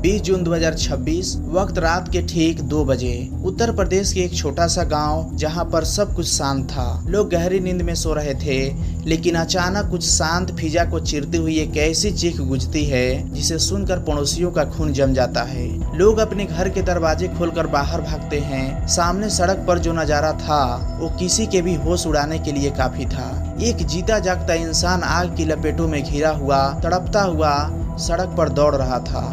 20 जून 2026 वक्त रात के ठीक 2 बजे। उत्तर प्रदेश के एक छोटा सा गांव जहां पर सब कुछ शांत था। लोग गहरी नींद में सो रहे थे, लेकिन अचानक कुछ शांत फिजा को चीरती हुई एक ऐसी चीख गूंजती है जिसे सुनकर पड़ोसियों का खून जम जाता है। लोग अपने घर के दरवाजे खोलकर बाहर भागते हैं। सामने सड़क पर जो नजारा था वो किसी के भी होश उड़ाने के लिए काफी था। एक जीता जागता इंसान आग की लपेटों में घिरा हुआ तड़पता हुआ सड़क पर दौड़ रहा था।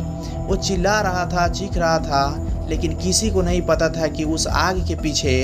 वो चिल्ला रहा था, चीख रहा था, लेकिन किसी को नहीं पता था कि उस आग के पीछे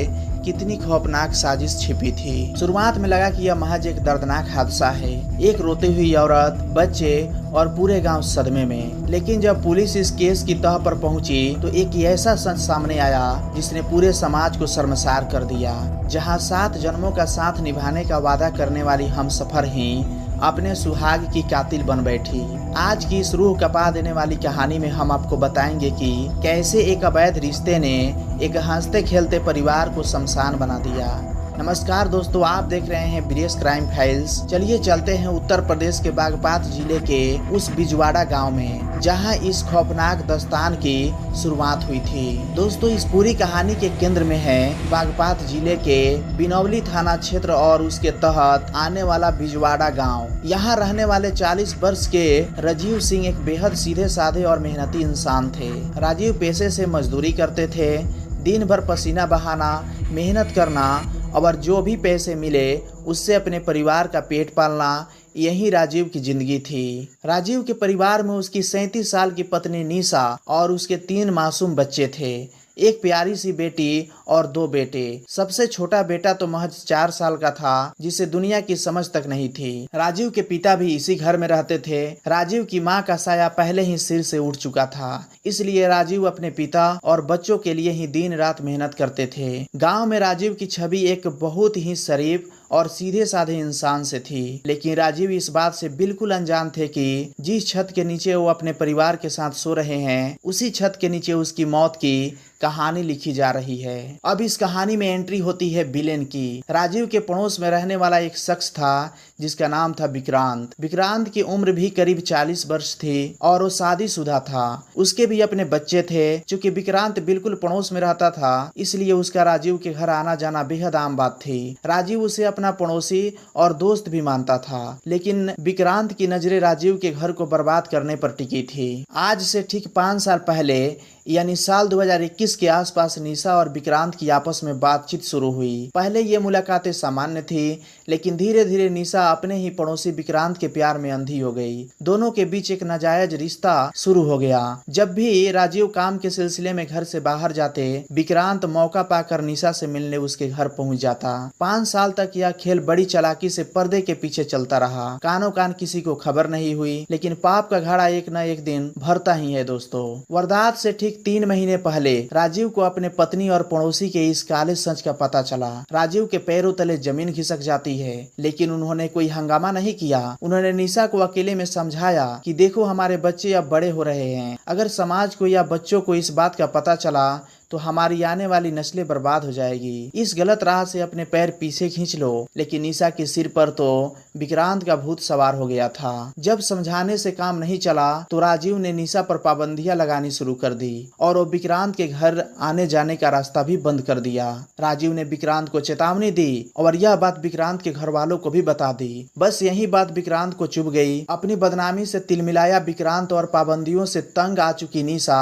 कितनी खौफनाक साजिश छिपी थी। शुरुआत में लगा कि यह महज एक दर्दनाक हादसा है, एक रोती हुई औरत, बच्चे और पूरे गांव सदमे में। लेकिन जब पुलिस इस केस की तह पर पहुंची तो एक ऐसा सच सामने आया जिसने पूरे समाज को शर्मसार कर दिया। जहां 7 जन्मों का साथ निभाने का वादा करने वाली हमसफर ही अपने सुहाग की कातिल बन बैठी। आज की इस रूह कपा देने वाली कहानी में हम आपको बताएंगे कि कैसे एक अवैध रिश्ते ने एक हंसते खेलते परिवार को शमशान बना दिया। नमस्कार दोस्तों, आप देख रहे हैं ब्रियस क्राइम फाइल्स। चलिए चलते हैं उत्तर प्रदेश के बागपत जिले के उस बिजवाड़ा गांव में, जहां इस खौफनाक दास्तान की शुरुआत हुई थी। दोस्तों, इस पूरी कहानी के केंद्र में है बागपत जिले के बिनौली थाना क्षेत्र और उसके तहत आने वाला बिजवाड़ा गांव। यहाँ रहने वाले 40 वर्ष के राजीव सिंह एक बेहद सीधे साधे और मेहनती इंसान थे। राजीव पेशे से मजदूरी करते थे। दिन भर पसीना बहाना, मेहनत करना और जो भी पैसे मिले उससे अपने परिवार का पेट पालना, यही राजीव की जिंदगी थी। राजीव के परिवार में उसकी 37 साल की पत्नी निशा और उसके 3 मासूम बच्चे थे, एक प्यारी सी बेटी और 2 बेटे। सबसे छोटा बेटा तो महज 4 साल का था, जिसे दुनिया की समझ तक नहीं थी। राजीव के पिता भी इसी घर में रहते थे। राजीव की मां का साया पहले ही सिर से उठ चुका था, इसलिए राजीव अपने पिता और बच्चों के लिए ही दिन रात मेहनत करते थे। गांव में राजीव की छवि एक बहुत ही शरीफ और सीधे साधे इंसान से थी, लेकिन राजीव इस बात से बिल्कुल अनजान थे कि जिस छत के नीचे वो अपने परिवार के साथ सो रहे हैं, उसी छत के नीचे उसकी मौत की कहानी लिखी जा रही है। अब इस कहानी में एंट्री होती है विलेन की। राजीव के पड़ोस में रहने वाला एक शख्स था जिसका नाम था विक्रांत। विक्रांत की उम्र भी करीब 40 वर्ष थी और वो शादीशुदा था। उसके भी अपने बच्चे थे। चूंकि विक्रांत बिल्कुल पड़ोस में रहता था, इसलिए उसका राजीव के घर आना जाना बेहद आम बात थी। राजीव उसे अपना पड़ोसी और दोस्त भी मानता था, लेकिन विक्रांत की नजरें राजीव के घर को बर्बाद करने पर टिकी थी। आज से ठीक 5 साल पहले यानी साल 2021 के आसपास निशा और विक्रांत की आपस में बातचीत शुरू हुई। पहले ये मुलाकातें सामान्य थी, लेकिन धीरे धीरे निशा अपने ही पड़ोसी विक्रांत के प्यार में अंधी हो गई। दोनों के बीच एक नाजायज रिश्ता शुरू हो गया। जब भी राजीव काम के सिलसिले में घर से बाहर जाते, विक्रांत मौका पाकर निशा से मिलने उसके घर पहुंच जाता। 5 साल तक यह खेल बड़ी चालाकी से पर्दे के पीछे चलता रहा। कानों कान किसी को खबर नहीं हुई, लेकिन पाप का घड़ा एक न एक दिन भरता ही है। दोस्तों, वारदात से ठीक 3 महीने पहले राजीव को अपने पत्नी और पड़ोसी के इस काले सच का पता चला। राजीव के पैरों तले जमीन खिसक जाती है, लेकिन उन्होंने कोई हंगामा नहीं किया। उन्होंने निशा को अकेले में समझाया कि देखो, हमारे बच्चे अब बड़े हो रहे हैं। अगर समाज को या बच्चों को इस बात का पता चला तो हमारी आने वाली नस्लें बर्बाद हो जाएगी। इस गलत राह से अपने पैर पीछे खींच लो। लेकिन निशा के सिर पर तो विक्रांत का भूत सवार हो गया था। जब समझाने से काम नहीं चला तो राजीव ने निशा पर पाबंदियां लगानी शुरू कर दी और वो विक्रांत के घर आने जाने का रास्ता भी बंद कर दिया। राजीव ने विक्रांत को चेतावनी दी और यह बात विक्रांत के घर वालों को भी बता दी। बस यही बात विक्रांत को चुभ गई। अपनी बदनामी से तिलमिलाया विक्रांत और पाबंदियों से तंग आ चुकी निशा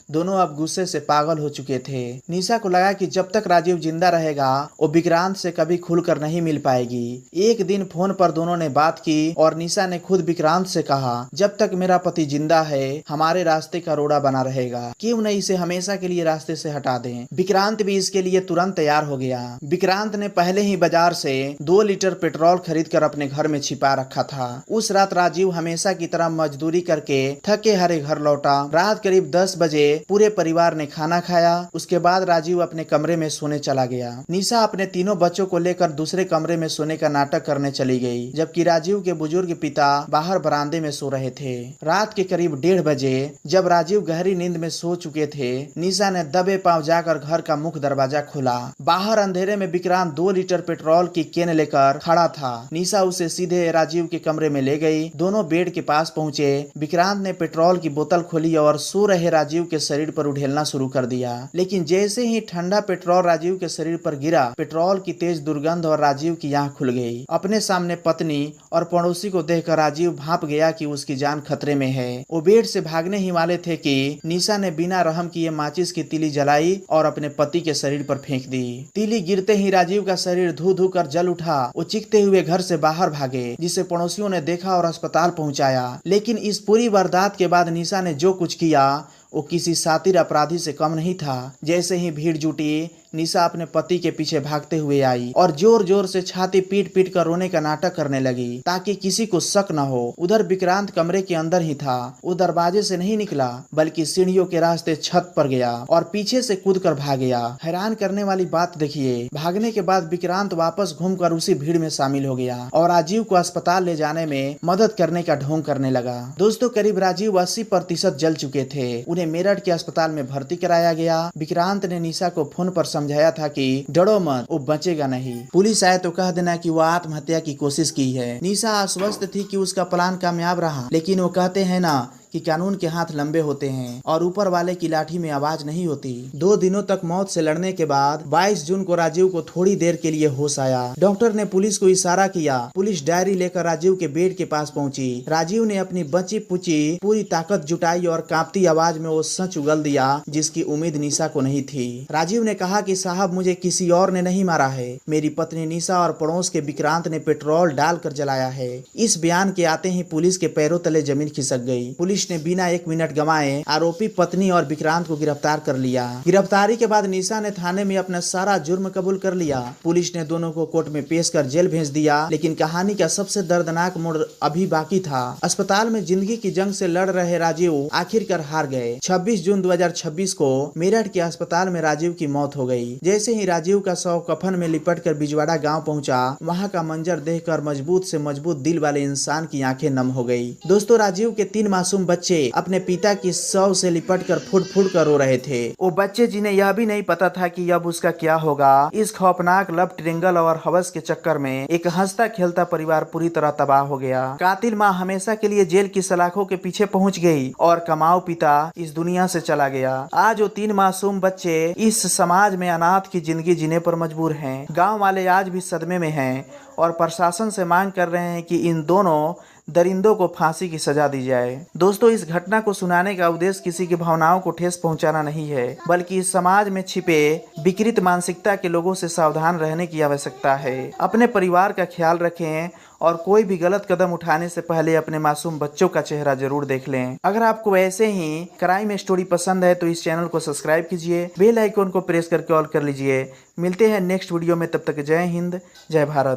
दोनों अब गुस्से से पागल हो चुके थे। निशा को लगा कि जब तक राजीव जिंदा रहेगा वो विक्रांत से कभी खुलकर नहीं मिल पाएगी। एक दिन फोन पर दोनों ने बात की और निशा ने खुद विक्रांत से कहा, जब तक मेरा पति जिंदा है हमारे रास्ते का रोड़ा बना रहेगा, क्यों नहीं इसे हमेशा के लिए रास्ते से हटा दें। विक्रांत भी इसके लिए तुरंत तैयार हो गया। विक्रांत ने पहले ही बाजार से 2 लीटर पेट्रोल खरीद कर अपने घर में छिपा रखा था। उस रात राजीव हमेशा की तरह मजदूरी करके थके हारे घर लौटा। रात करीब 10 बजे पूरे परिवार ने खाना खाया। उसके बाद राजीव अपने कमरे में सोने चला गया। निशा अपने तीनों बच्चों को लेकर दूसरे कमरे में सोने का नाटक करने चली गई, जबकि राजीव के बुजुर्ग पिता बाहर बरामदे में सो रहे थे। रात के करीब 1:30 बजे जब राजीव गहरी नींद में सो चुके थे, निशा ने दबे पांव जाकर घर का मुख्य दरवाजा खोला। बाहर अंधेरे में विक्रांत 2 लीटर पेट्रोल की केन लेकर खड़ा था। निशा उसे सीधे राजीव के कमरे में ले गई। दोनों बेड के पास पहुंचे। विक्रांत ने पेट्रोल की बोतल खोली और सो रहे राजीव के शरीर पर उड़ेलना शुरू कर दिया। लेकिन जैसे ही ठंडा पेट्रोल राजीव के शरीर पर गिरा, पेट्रोल की तेज दुर्गंध और राजीव की आंख खुल गई। अपने सामने पत्नी और पड़ोसी को देखकर राजीव भांप गया कि उसकी जान खतरे में है। वो बेड से भागने ही वाले थे कि निशा ने बिना रहम किए माचिस की तीली जलाई और अपने पति के शरीर पर फेंक दी। तीली गिरते ही राजीव का शरीर धू धू कर जल उठा। वो चीखते हुए घर से बाहर भागे, जिसे पड़ोसियों ने देखा और अस्पताल पहुंचाया। लेकिन इस पूरी वारदात के बाद निशा ने जो कुछ किया वो किसी शातिर अपराधी से कम नहीं था। जैसे ही भीड़ जुटी, निशा अपने पति के पीछे भागते हुए आई और जोर जोर से छाती पीट पीट कर रोने का नाटक करने लगी ताकि किसी को शक न हो। उधर विक्रांत कमरे के अंदर ही था। वो दरवाजे से नहीं निकला बल्कि सीढ़ियों के रास्ते छत पर गया और पीछे से कूद कर भाग गया। हैरान करने वाली बात देखिए, भागने के बाद विक्रांत वापस घूमकर उसी भीड़ में शामिल हो गया और राजीव को अस्पताल ले जाने में मदद करने का ढोंग करने लगा। दोस्तों, करीब राजीव 80% जल चुके थे। उन्हें मेरठ के अस्पताल में भर्ती कराया गया। विक्रांत ने निशा को फोन पर समझाया था कि डरो मत, वो बचेगा नहीं। पुलिस आए तो कह देना कि वो आत्महत्या की कोशिश की है। निशा आश्वस्त थी कि उसका प्लान कामयाब रहा, लेकिन वो कहते हैं ना कि कानून के हाथ लंबे होते हैं और ऊपर वाले की लाठी में आवाज नहीं होती। 2 दिनों तक मौत से लड़ने के बाद 22 जून को राजीव को थोड़ी देर के लिए होश आया। डॉक्टर ने पुलिस को इशारा किया। पुलिस डायरी लेकर राजीव के बेड के पास पहुंची। राजीव ने अपनी बची पुची पूरी ताकत जुटाई और कांपती आवाज में वो सच उगल दिया जिसकी उम्मीद निशा को नहीं थी। राजीव ने कहा कि साहब, मुझे किसी और ने नहीं मारा है, मेरी पत्नी निशा और पड़ोस के विक्रांत ने पेट्रोल डालकर जलाया है। इस बयान के आते ही पुलिस के पैरों तले जमीन खिसक गई। पुलिस ने बिना 1 मिनट गंवाए आरोपी पत्नी और विक्रांत को गिरफ्तार कर लिया। गिरफ्तारी के बाद निशा ने थाने में अपना सारा जुर्म कबूल कर लिया। पुलिस ने दोनों को कोर्ट में पेश कर जेल भेज दिया। लेकिन कहानी का सबसे दर्दनाक मोड़ अभी बाकी था। अस्पताल में जिंदगी की जंग से लड़ रहे राजीव आखिरकार हार गए। 26 जून 2026 को मेरठ के अस्पताल में राजीव की मौत हो गई। जैसे ही राजीव का शव कफन में लिपट कर बिजवाड़ा गाँव पहुँचा, वहाँ का मंजर देखकर मजबूत से मजबूत दिल वाले इंसान की आंखें नम हो गई। दोस्तों, राजीव के 3 मासूम बच्चे अपने पिता की शव से लिपटकर फुट फुट कर रो रहे थे। वो बच्चे जिन्हें यह भी नहीं पता था कि अब उसका क्या होगा। इस खौफनाक लव ट्रिंगल और हवस के चक्कर में एक हंसता खेलता परिवार पूरी तरह तबाह हो गया। कातिल माँ हमेशा के लिए जेल की सलाखों के पीछे पहुंच गई और कमाऊ पिता इस दुनिया से चला गया। आज वो 3 मासूम बच्चे इस समाज में अनाथ की जिंदगी जीने पर मजबूर हैं। गाँव वाले आज भी सदमे में हैं और प्रशासन से मांग कर रहे हैं कि इन दोनों दरिंदों को फांसी की सजा दी जाए। दोस्तों, इस घटना को सुनाने का उद्देश्य किसी की भावनाओं को ठेस पहुंचाना नहीं है, बल्कि इस समाज में छिपे विकृत मानसिकता के लोगों से सावधान रहने की आवश्यकता है। अपने परिवार का ख्याल रखें और कोई भी गलत कदम उठाने से पहले अपने मासूम बच्चों का चेहरा जरूर देख लें। अगर आपको ऐसे ही क्राइम स्टोरी पसंद है तो इस चैनल को सब्सक्राइब कीजिए, बेल आइकन को प्रेस करके ऑल कर लीजिए। मिलते हैं नेक्स्ट वीडियो में, तब तक जय हिंद, जय भारत।